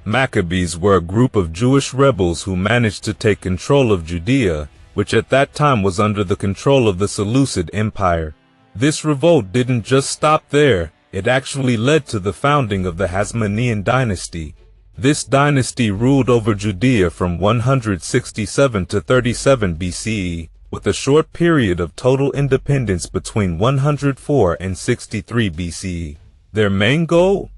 Maccabees were a group of Jewish rebels who managed to take control of Judea, which at that time was under the control of the Seleucid Empire. This revolt didn't just stop there, it actually led to the founding of the Hasmonean Dynasty. This dynasty ruled over Judea from 167 to 37 BCE, with a short period of total independence between 104 and 63 BCE. Their main goal?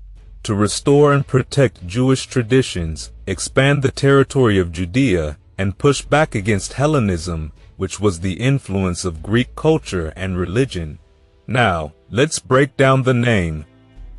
To restore and protect Jewish traditions, expand the territory of Judea, and push back against Hellenism, which was the influence of Greek culture and religion. Now, let's break down the name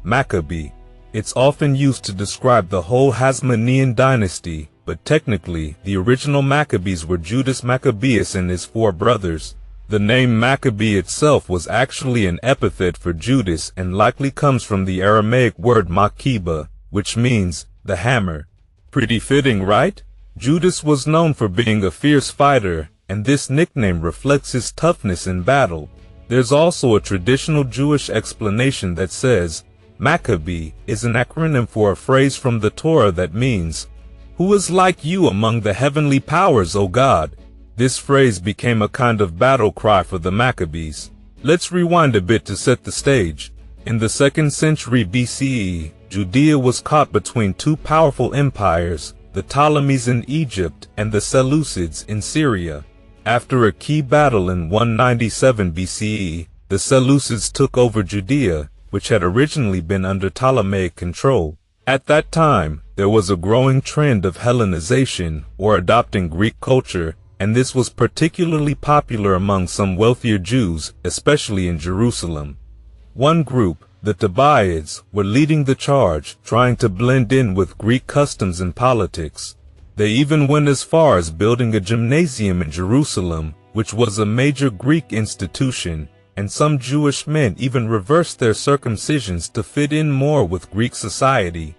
Maccabee. It's often used to describe the whole Hasmonean dynasty, but technically, the original Maccabees were Judas Maccabeus and his 4 brothers. The name Maccabee itself was actually an epithet for Judas and likely comes from the Aramaic word Makeba, which means the hammer. Pretty fitting, right? Judas was known for being a fierce fighter, and this nickname reflects his toughness in battle. There's also a traditional Jewish explanation that says, Maccabee is an acronym for a phrase from the Torah that means, "Who is like you among the heavenly powers, O God?" This phrase became a kind of battle cry for the Maccabees. Let's rewind a bit to set the stage. In the 2nd century BCE, Judea was caught between 2 powerful empires, the Ptolemies in Egypt and the Seleucids in Syria. After a key battle in 197 BCE, the Seleucids took over Judea, which had originally been under Ptolemaic control. At that time, there was a growing trend of Hellenization, or adopting Greek culture, and this was particularly popular among some wealthier Jews, especially in Jerusalem. One group, the Tobiids, were leading the charge, trying to blend in with Greek customs and politics. They even went as far as building a gymnasium in Jerusalem, which was a major Greek institution, and some Jewish men even reversed their circumcisions to fit in more with Greek society.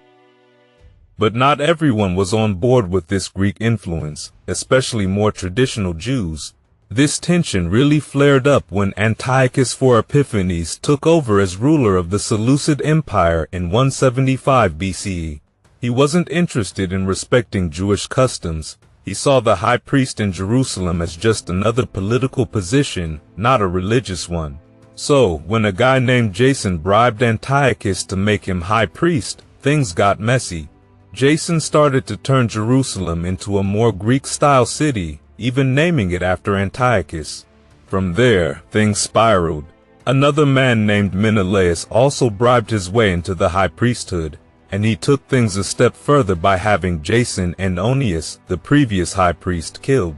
But not everyone was on board with this Greek influence, especially more traditional Jews. This tension really flared up when Antiochus IV Epiphanes took over as ruler of the Seleucid Empire in 175 BCE. He wasn't interested in respecting Jewish customs. He saw the high priest in Jerusalem as just another political position, not a religious one. So, when a guy named Jason bribed Antiochus to make him high priest, things got messy. Jason started to turn Jerusalem into a more Greek-style city, even naming it after Antiochus. From there, things spiraled. Another man named Menelaus also bribed his way into the high priesthood, and he took things a step further by having Jason and Onias, the previous high priest, killed.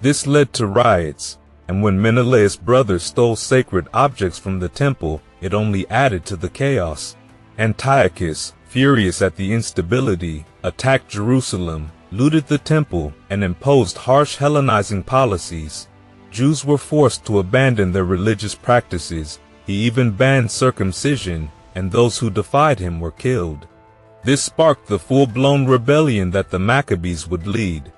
This led to riots, and when Menelaus' brothers stole sacred objects from the temple, it only added to the chaos. Antiochus, furious at the instability, attacked Jerusalem, looted the temple, and imposed harsh Hellenizing policies. Jews were forced to abandon their religious practices. He even banned circumcision, and those who defied him were killed. This sparked the full-blown rebellion that the Maccabees would lead.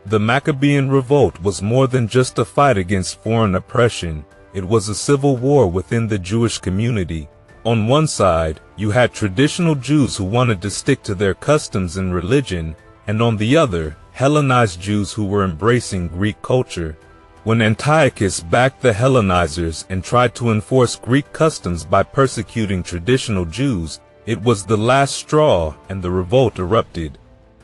The Maccabean Revolt was more than just a fight against foreign oppression. It was a civil war within the Jewish community. On one side, you had traditional Jews who wanted to stick to their customs and religion, and on the other, Hellenized Jews who were embracing Greek culture. When Antiochus backed the Hellenizers and tried to enforce Greek customs by persecuting traditional Jews, it was the last straw, and the revolt erupted.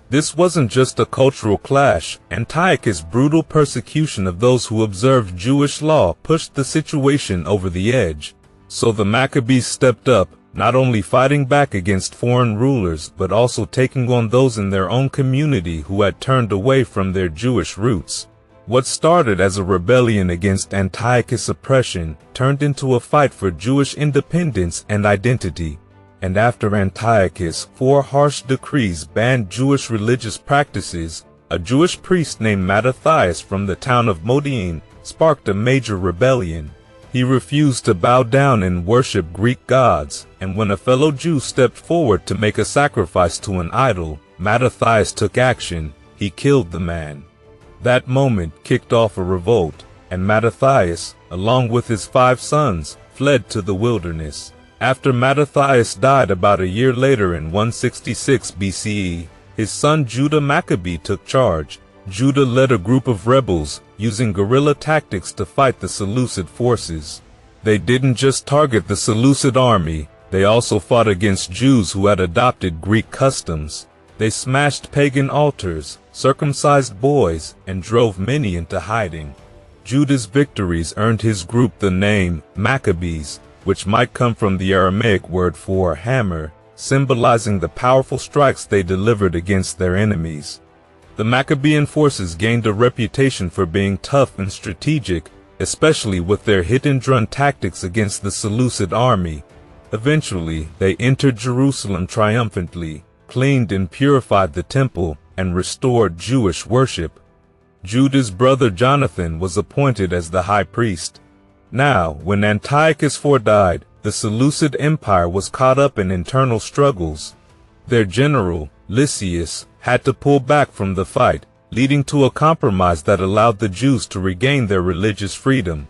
This wasn't just a cultural clash. Antiochus' brutal persecution of those who observed Jewish law pushed the situation over the edge. So the Maccabees stepped up, not only fighting back against foreign rulers, but also taking on those in their own community who had turned away from their Jewish roots. What started as a rebellion against Antiochus' oppression turned into a fight for Jewish independence and identity. And after Antiochus, 4 harsh decrees banned Jewish religious practices, a Jewish priest named Mattathias from the town of Modin sparked a major rebellion. He refused to bow down and worship Greek gods, and when a fellow Jew stepped forward to make a sacrifice to an idol, Mattathias took action. He killed the man. That moment kicked off a revolt, and Mattathias, along with his 5 sons, fled to the wilderness. After Mattathias died about a year later in 166 BCE, His son Judah Maccabee took charge. Judah led a group of rebels, using guerrilla tactics to fight the Seleucid forces. They didn't just target the Seleucid army, they also fought against Jews who had adopted Greek customs. They smashed pagan altars, circumcised boys, and drove many into hiding. Judah's victories earned his group the name Maccabees, which might come from the Aramaic word for hammer, symbolizing the powerful strikes they delivered against their enemies. The Maccabean forces gained a reputation for being tough and strategic, especially with their hit-and-run tactics against the Seleucid army. Eventually, they entered Jerusalem triumphantly, cleaned and purified the temple, and restored Jewish worship. Judah's brother Jonathan was appointed as the high priest. Now, when Antiochus IV died, the Seleucid Empire was caught up in internal struggles. Their general, Lysias, had to pull back from the fight, leading to a compromise that allowed the Jews to regain their religious freedom.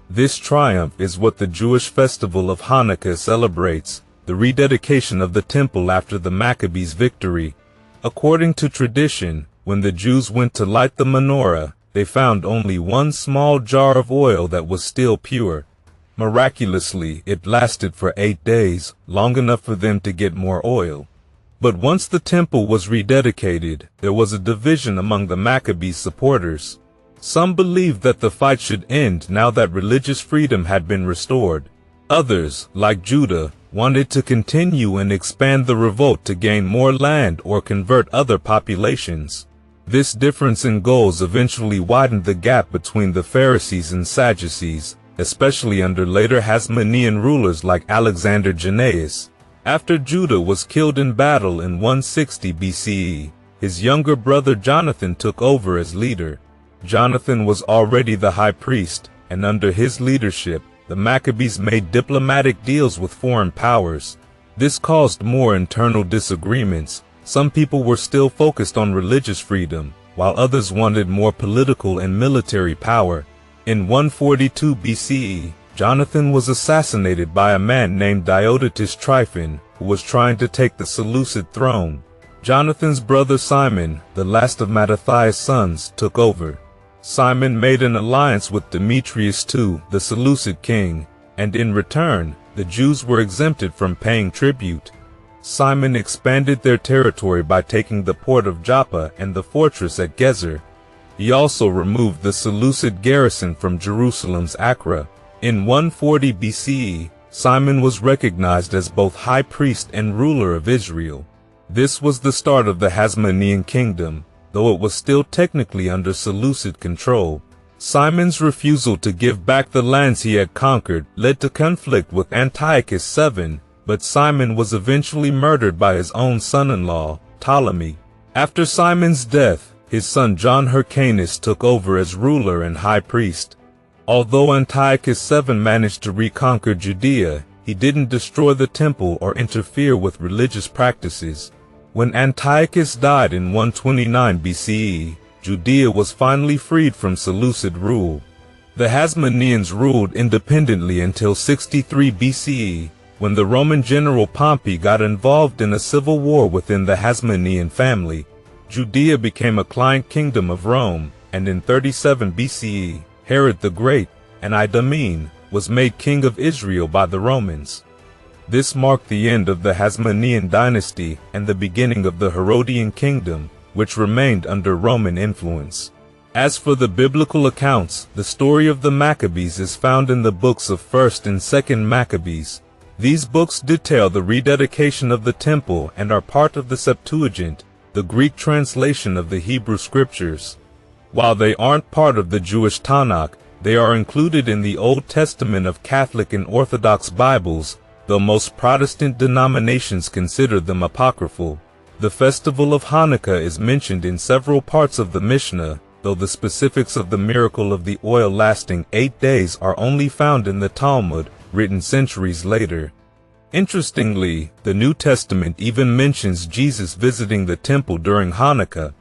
This triumph is what the Jewish festival of Hanukkah celebrates, the rededication of the temple after the Maccabees' victory. According to tradition, when the Jews went to light the menorah, they found only one small jar of oil that was still pure. Miraculously, it lasted for 8 days, long enough for them to get more oil. But once the temple was rededicated, there was a division among the Maccabees' supporters. Some believed that the fight should end now that religious freedom had been restored. Others, like Judah, wanted to continue and expand the revolt to gain more land or convert other populations. This difference in goals eventually widened the gap between the Pharisees and Sadducees, especially under later Hasmonean rulers like Alexander Jannaeus. After Judah was killed in battle in 160 BCE, his younger brother Jonathan took over as leader. Jonathan was already the high priest, and under his leadership, the Maccabees made diplomatic deals with foreign powers. This caused more internal disagreements. Some people were still focused on religious freedom, while others wanted more political and military power. In 142 BCE, Jonathan was assassinated by a man named Diodotus Tryphon, who was trying to take the Seleucid throne. Jonathan's brother Simon, the last of Mattathias' sons, took over. Simon made an alliance with Demetrius II, the Seleucid king, and in return, the Jews were exempted from paying tribute. Simon expanded their territory by taking the port of Joppa and the fortress at Gezer. He also removed the Seleucid garrison from Jerusalem's Acra. In 140 BCE, Simon was recognized as both high priest and ruler of Israel. This was the start of the Hasmonean kingdom, though it was still technically under Seleucid control. Simon's refusal to give back the lands he had conquered led to conflict with Antiochus VII, but Simon was eventually murdered by his own son-in-law, Ptolemy. After Simon's death, his son John Hyrcanus took over as ruler and high priest. Although Antiochus VII managed to reconquer Judea, he didn't destroy the temple or interfere with religious practices. When Antiochus died in 129 BCE, Judea was finally freed from Seleucid rule. The Hasmoneans ruled independently until 63 BCE, when the Roman general Pompey got involved in a civil war within the Hasmonean family. Judea became a client kingdom of Rome, and in 37 BCE, Herod the Great, an Idumean, was made king of Israel by the Romans. This marked the end of the Hasmonean Dynasty and the beginning of the Herodian kingdom, which remained under Roman influence. As for the biblical accounts, the story of the Maccabees is found in the books of 1st and 2nd Maccabees. These books detail the rededication of the temple and are part of the Septuagint, the Greek translation of the Hebrew Scriptures. While they aren't part of the Jewish Tanakh, they are included in the Old Testament of Catholic and Orthodox Bibles, though most Protestant denominations consider them apocryphal. The festival of Hanukkah is mentioned in several parts of the Mishnah, though the specifics of the miracle of the oil lasting 8 days are only found in the Talmud, written centuries later. Interestingly, the New Testament even mentions Jesus visiting the temple during Hanukkah.